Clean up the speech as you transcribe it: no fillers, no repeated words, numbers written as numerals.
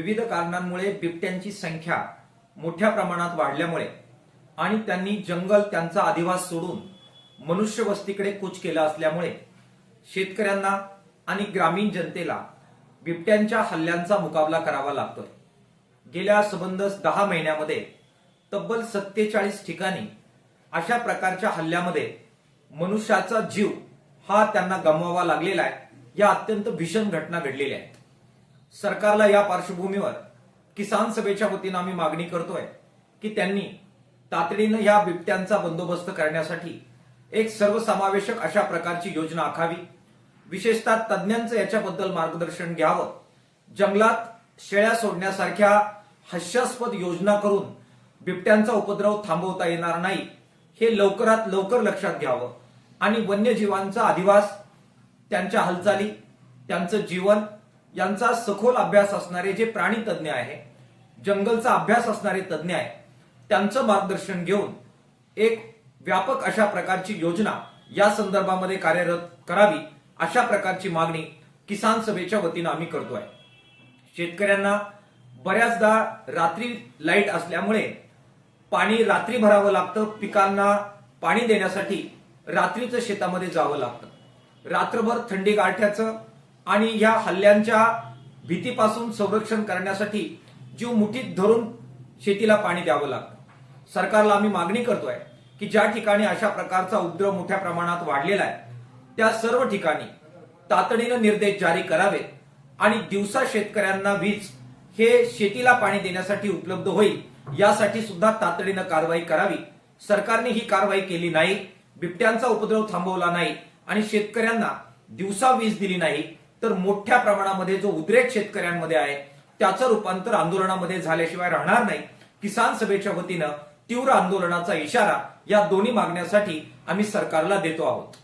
विविध कारणांमुळे बिबट्यांची संख्या मोठ्या प्रमाणात वाढल्यामुळे आणि त्यांनी जंगल त्यांचा अधिवास सोडून मनुष्य वस्तीकडे कूच केलं असल्यामुळे शेतकऱ्यांना आणि ग्रामीण जनतेला बिबट्यांच्या हल्ल्यांचा मुकाबला करावा लागतोय। गेल्या सबंध 10 महिन्यामध्ये तब्बल 47 ठिकाणी अशा प्रकारच्या हल्ल्यामध्ये मनुष्याचा जीव हा त्यांना गमवावा लागलेला आहे। या अत्यंत भीषण घटना घडलेल्या आहेत। सरकारला या पार्श्वभूमीवर किसान सभेच्या वतीने आम्ही मागणी करतोय की त्यांनी तातडीने या बिबट्यांचा बंदोबस्त करण्यासाठी एक सर्वसमावेशक अशा प्रकारची योजना आखावी। विशेषतः तज्ञांचं याच्याबद्दल मार्गदर्शन घ्यावं। जंगलात शेळ्या सोडण्यासारख्या हास्यास्पद योजना करून बिबट्यांचा उपद्रव थांबवता येणार नाही हे लवकरात लवकर लक्षात घ्यावं आणि वन्यजीवांचा अधिवास, त्यांच्या हालचाली, त्यांचं जीवन यांचा सखोल अभ्यास असणारे जे प्राणी तज्ञ आहे, जंगलचा अभ्यास असणारे तज्ञ आहे, त्यांचं मार्गदर्शन घेऊन एक व्यापक अशा प्रकारची योजना या संदर्भामध्ये कार्यरत करावी अशा प्रकारची मागणी किसान सभेच्या वतीने आम्ही करतोय। शेतकऱ्यांना बऱ्याचदा रात्री लाईट असल्यामुळे पाणी रात्री भरावं लागतं। पिकांना पाणी देण्यासाठी रात्रीचं शेतामध्ये जावं लागतं। रात्रभर थंडी गारठ्याचं आणि या हल्ल्यांच्या भीतीपासून संरक्षण करण्यासाठी जीव मुठीत धरून शेतीला पाणी द्यावं लागतं। सरकारला आम्ही मागणी करतोय की ज्या ठिकाणी अशा प्रकारचा उपद्रव मोठ्या प्रमाणात वाढलेला आहे त्या सर्व ठिकाणी तातडीने निर्देश जारी करावेत आणि दिवसा शेतकऱ्यांना वीज हे शेतीला पाणी देण्यासाठी उपलब्ध होईल यासाठी सुद्धा तातडीने कारवाई करावी। सरकारने ही कारवाई केली नाही, बिबट्यांचा उपद्रव थांबवला नाही आणि शेतकऱ्यांना दिवसा वीज दिली नाही तर मोठ्या प्रमाणामध्ये जो उद्रेक शेतकऱ्यांमध्ये आहे त्याचं रूपांतर आंदोलनामध्ये झाल्याशिवाय राहणार नाही। किसान सभेच्या वतीनं तीव्र आंदोलनाचा इशारा या दोन्ही मागण्यासाठी आम्ही सरकारला देतो आहोत।